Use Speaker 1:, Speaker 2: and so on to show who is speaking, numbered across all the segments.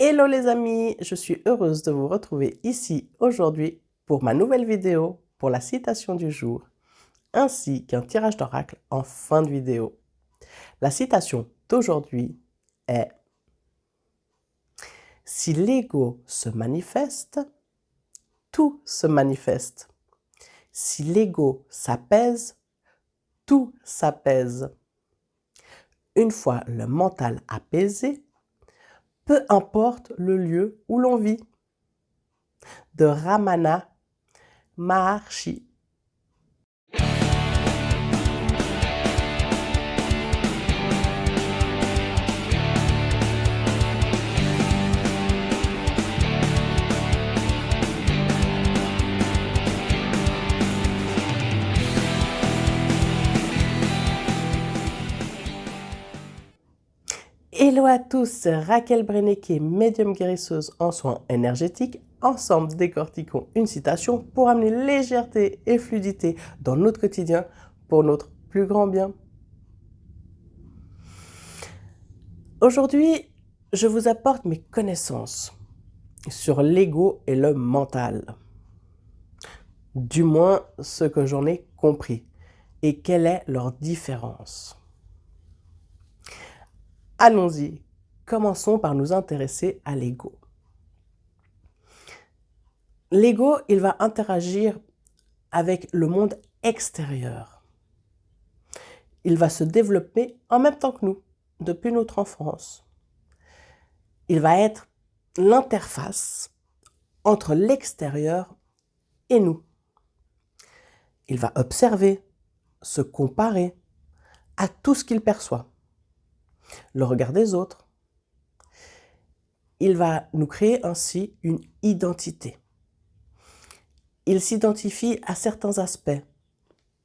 Speaker 1: Hello les amis, je suis heureuse de vous retrouver ici aujourd'hui pour ma nouvelle vidéo pour la citation du jour, ainsi qu'un tirage d'oracle en fin de vidéo. La citation d'aujourd'hui est: si l'ego se manifeste, tout se manifeste. Si l'ego s'apaise, tout s'apaise. Une fois le mental apaisé, peu importe le lieu où l'on vit. De Ramana Maharshi. Hello à tous, c'est Raquel Breneke, médium guérisseuse en soins énergétiques. Ensemble, décortiquons une citation pour amener légèreté et fluidité dans notre quotidien pour notre plus grand bien. Aujourd'hui, je vous apporte mes connaissances sur l'ego et le mental. Du moins, ce que j'en ai compris et quelle est leur différence. Allons-y, commençons par nous intéresser à l'ego. L'ego, il va interagir avec le monde extérieur. Il va se développer en même temps que nous, depuis notre enfance. Il va être l'interface entre l'extérieur et nous. Il va observer, se comparer à tout ce qu'il perçoit, le regard des autres. Il va nous créer ainsi une identité. Il s'identifie à certains aspects,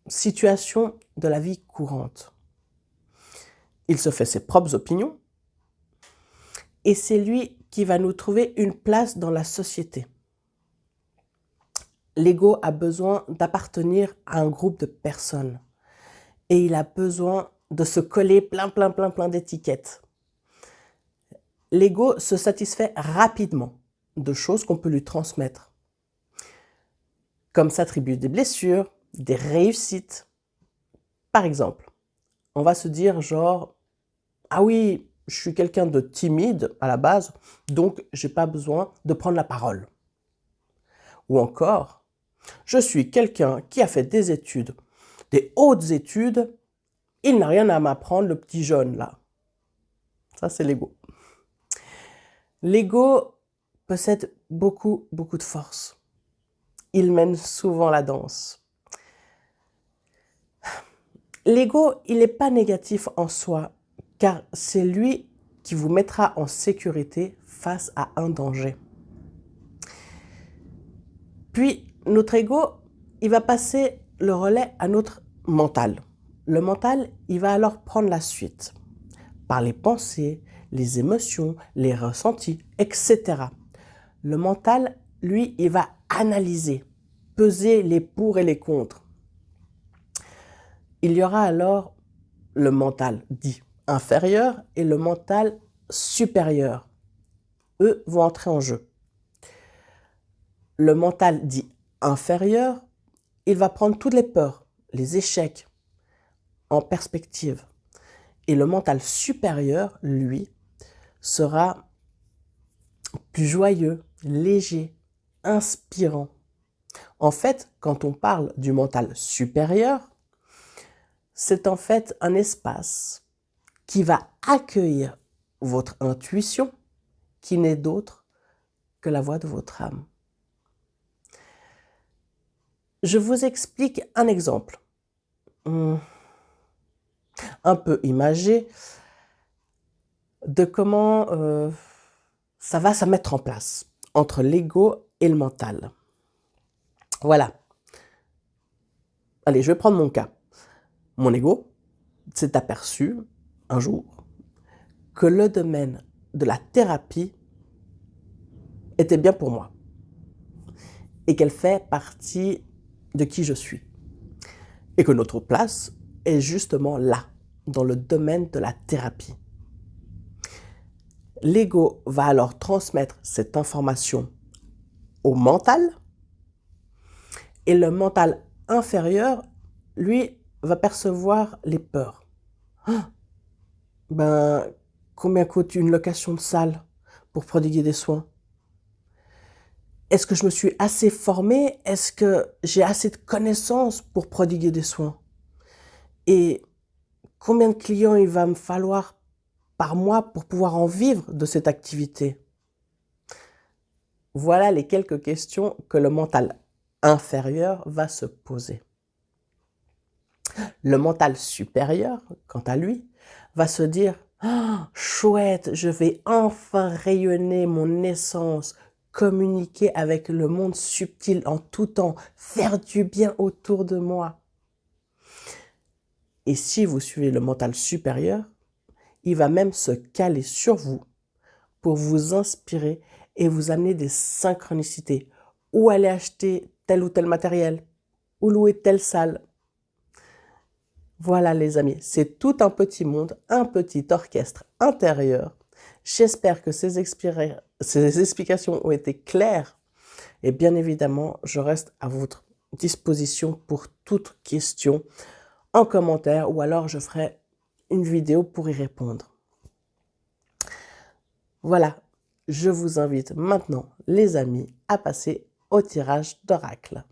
Speaker 1: situations de la vie courante. Il se fait ses propres opinions et c'est lui qui va nous trouver une place dans la société. L'ego a besoin d'appartenir à un groupe de personnes et il a besoin de se coller plein d'étiquettes. L'ego se satisfait rapidement de choses qu'on peut lui transmettre, comme s'attribuer des blessures, des réussites. Par exemple, on va se dire genre « Ah oui, je suis quelqu'un de timide à la base, donc j'ai pas besoin de prendre la parole. » Ou encore « Je suis quelqu'un qui a fait des études, des hautes études, il n'a rien à m'apprendre, le petit jeune là. » Ça, c'est l'ego. L'ego possède beaucoup de force. Il mène souvent la danse. L'ego, il n'est pas négatif en soi, car c'est lui qui vous mettra en sécurité face à un danger. Puis, notre ego, il va passer le relais à notre mental. Le mental, il va alors prendre la suite par les pensées, les émotions, les ressentis, etc. Le mental, lui, il va analyser, peser les pour et les contre. Il y aura alors le mental dit inférieur et le mental supérieur. Eux vont entrer en jeu. Le mental dit inférieur, il va prendre toutes les peurs, les échecs en perspective. Et le mental supérieur, lui, sera plus joyeux, léger, inspirant. En fait, quand on parle du mental supérieur, c'est en fait un espace qui va accueillir votre intuition, qui n'est d'autre que la voix de votre âme. Je vous explique un exemple, un peu imagé, de comment ça va se mettre en place entre l'ego et le mental. Voilà. Allez, je vais prendre mon cas. Mon ego s'est aperçu un jour que le domaine de la thérapie était bien pour moi et qu'elle fait partie de qui je suis. Et que notre place est justement là, dans le domaine de la thérapie. L'ego va alors transmettre cette information au mental et le mental inférieur, lui, va percevoir les peurs. Ah, ben, combien coûte une location de salle pour prodiguer des soins? Est-ce que je me suis assez formée? Est-ce que j'ai assez de connaissances pour prodiguer des soins? Et combien de clients il va me falloir par mois pour pouvoir en vivre de cette activité? Voilà les quelques questions que le mental inférieur va se poser. Le mental supérieur, quant à lui, va se dire « Ah, chouette, je vais enfin rayonner mon essence, communiquer avec le monde subtil en tout temps, faire du bien autour de moi. » Et si vous suivez le mental supérieur, il va même se caler sur vous pour vous inspirer et vous amener des synchronicités. Ou aller acheter tel ou tel matériel, ou louer telle salle. Voilà les amis, c'est tout un petit monde, un petit orchestre intérieur. J'espère que ces explications ont été claires. Et bien évidemment, je reste à votre disposition pour toute question en commentaire ou alors je ferai une vidéo pour y répondre. Voilà, je vous invite maintenant, les amis, à passer au tirage d'oracle.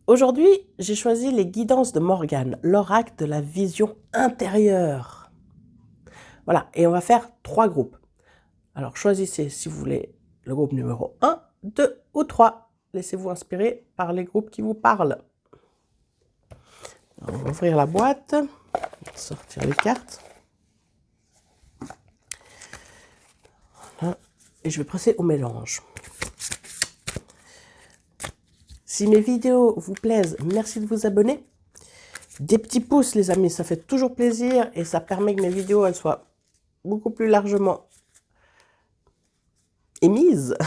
Speaker 1: Aujourd'hui, j'ai choisi les guidances de Morgane, l'oracle de la vision intérieure. Voilà, et on va faire 3 groupes. Alors, choisissez si vous voulez le groupe numéro 1, 2 ou 3. Laissez-vous inspirer par les groupes qui vous parlent. Alors, on va ouvrir la boîte, sortir les cartes. Voilà, et je vais passer au mélange. Si mes vidéos vous plaisent, merci de vous abonner. Des petits pouces, les amis, ça fait toujours plaisir et ça permet que mes vidéos elles soient beaucoup plus largement émises.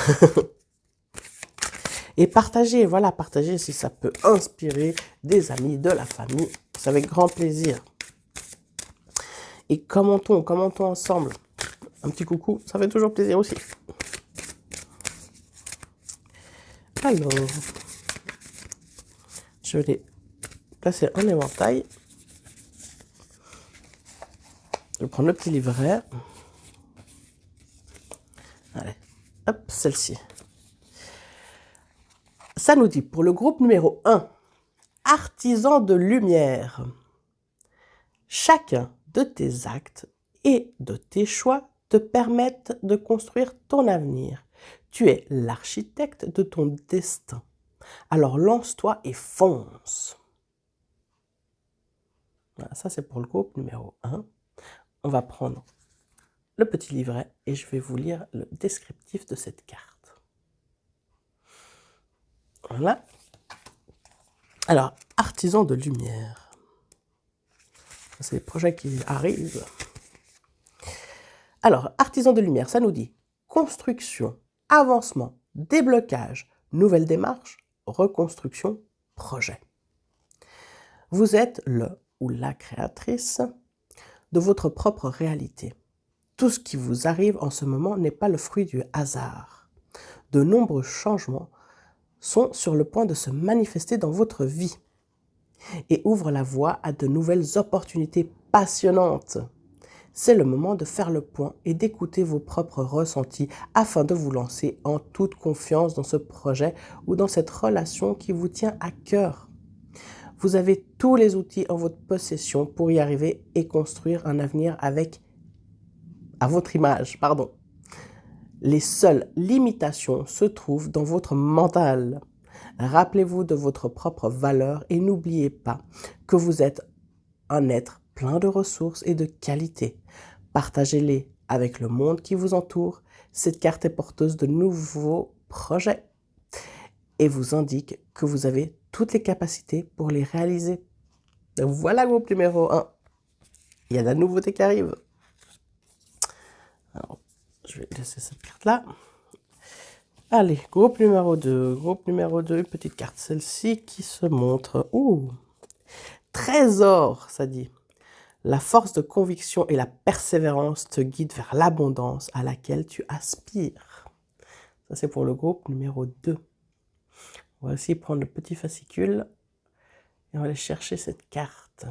Speaker 1: Et partagez, voilà, partagez si ça peut inspirer des amis, de la famille. C'est avec grand plaisir. Et commentons ensemble. Un petit coucou, ça fait toujours plaisir aussi. Alors, je vais les placer en éventail. Je vais prendre le petit livret. Allez, hop, celle-ci. Ça nous dit pour le groupe numéro 1, artisan de lumière. Chacun de tes actes et de tes choix te permettent de construire ton avenir. Tu es l'architecte de ton destin. Alors lance-toi et fonce. Voilà, ça c'est pour le groupe numéro 1. On va prendre le petit livret et je vais vous lire le descriptif de cette carte. Voilà. Alors, artisan de lumière. C'est les projets qui arrivent. Alors, artisan de lumière, ça nous dit construction, avancement, déblocage, nouvelle démarche, reconstruction, projet. Vous êtes le ou la créatrice de votre propre réalité. Tout ce qui vous arrive en ce moment n'est pas le fruit du hasard. De nombreux changements sont sur le point de se manifester dans votre vie et ouvrent la voie à de nouvelles opportunités passionnantes. C'est le moment de faire le point et d'écouter vos propres ressentis afin de vous lancer en toute confiance dans ce projet ou dans cette relation qui vous tient à cœur. Vous avez tous les outils en votre possession pour y arriver et construire un avenir à votre image. Les seules limitations se trouvent dans votre mental. Rappelez-vous de votre propre valeur et n'oubliez pas que vous êtes un être plein de ressources et de qualités. Partagez-les avec le monde qui vous entoure. Cette carte est porteuse de nouveaux projets et vous indique que vous avez toutes les capacités pour les réaliser. Donc voilà, groupe numéro 1. Il y a de la nouveauté qui arrive. Alors, je vais laisser cette carte-là. Allez, groupe numéro 2. Groupe numéro 2, une petite carte. Celle-ci qui se montre. Ouh, trésor, ça dit. La force de conviction et la persévérance te guident vers l'abondance à laquelle tu aspires. Ça, c'est pour le groupe numéro 2. On va aussi prendre le petit fascicule et on va aller chercher cette carte.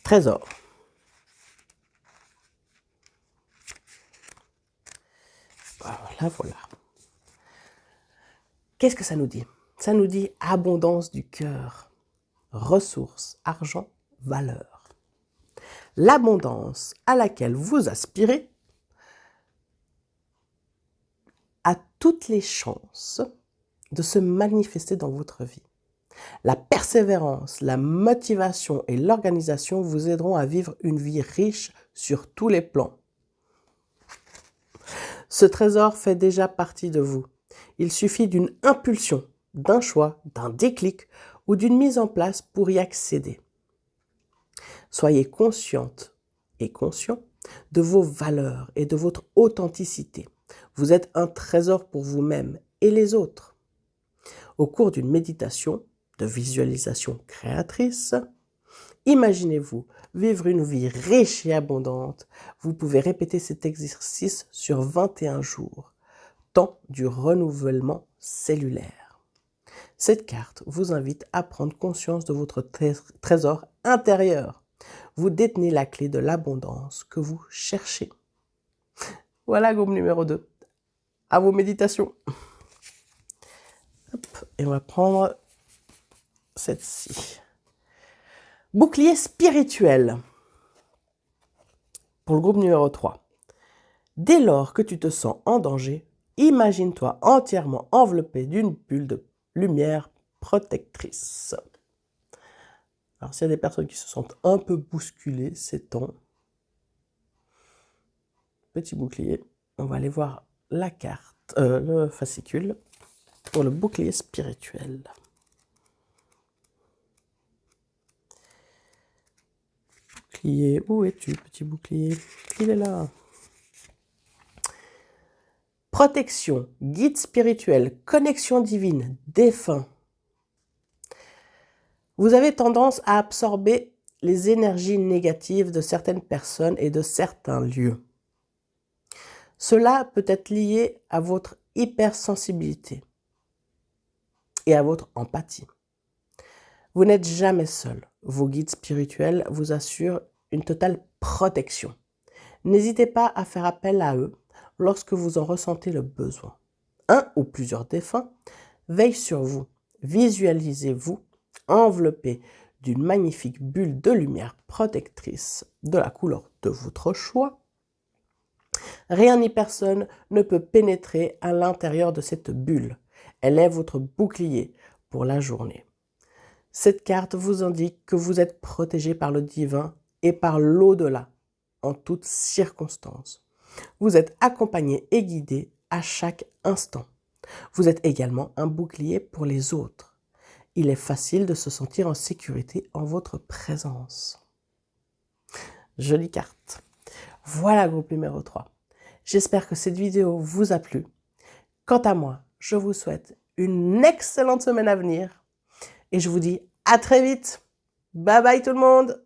Speaker 1: Trésor. Voilà. Qu'est-ce que ça nous dit? Ça nous dit abondance du cœur, ressources, argent, valeur. L'abondance à laquelle vous aspirez a toutes les chances de se manifester dans votre vie. La persévérance, la motivation et l'organisation vous aideront à vivre une vie riche sur tous les plans. Ce trésor fait déjà partie de vous. Il suffit d'une impulsion, d'un choix, d'un déclic ou d'une mise en place pour y accéder. Soyez consciente et conscient de vos valeurs et de votre authenticité. Vous êtes un trésor pour vous-même et les autres. Au cours d'une méditation de visualisation créatrice, imaginez-vous vivre une vie riche et abondante. Vous pouvez répéter cet exercice sur 21 jours, temps du renouvellement cellulaire. Cette carte vous invite à prendre conscience de votre trésor intérieur. Vous détenez la clé de l'abondance que vous cherchez. Voilà, groupe numéro 2. À vos méditations. Hop, et on va prendre cette-ci. Bouclier spirituel. Pour le groupe numéro 3. Dès lors que tu te sens en danger, imagine-toi entièrement enveloppé d'une bulle de lumière protectrice. Alors, s'il y a des personnes qui se sentent un peu bousculées, c'est temps. Petit bouclier. On va aller voir la carte, le fascicule pour le bouclier spirituel. Bouclier, où es-tu, petit bouclier? Il est là. Protection, guide spirituel, connexion divine, défunt. Vous avez tendance à absorber les énergies négatives de certaines personnes et de certains lieux. Cela peut être lié à votre hypersensibilité et à votre empathie. Vous n'êtes jamais seul. Vos guides spirituels vous assurent une totale protection. N'hésitez pas à faire appel à eux lorsque vous en ressentez le besoin. Un ou plusieurs défunts veillent sur vous. Visualisez-vous enveloppé d'une magnifique bulle de lumière protectrice de la couleur de votre choix. Rien ni personne ne peut pénétrer à l'intérieur de cette bulle. Elle est votre bouclier pour la journée. Cette carte vous indique que vous êtes protégé par le divin et par l'au-delà en toutes circonstances. Vous êtes accompagné et guidé à chaque instant. Vous êtes également un bouclier pour les autres. Il est facile de se sentir en sécurité en votre présence. Jolie carte. Voilà, groupe numéro 3. J'espère que cette vidéo vous a plu. Quant à moi, je vous souhaite une excellente semaine à venir et je vous dis à très vite. Bye bye tout le monde.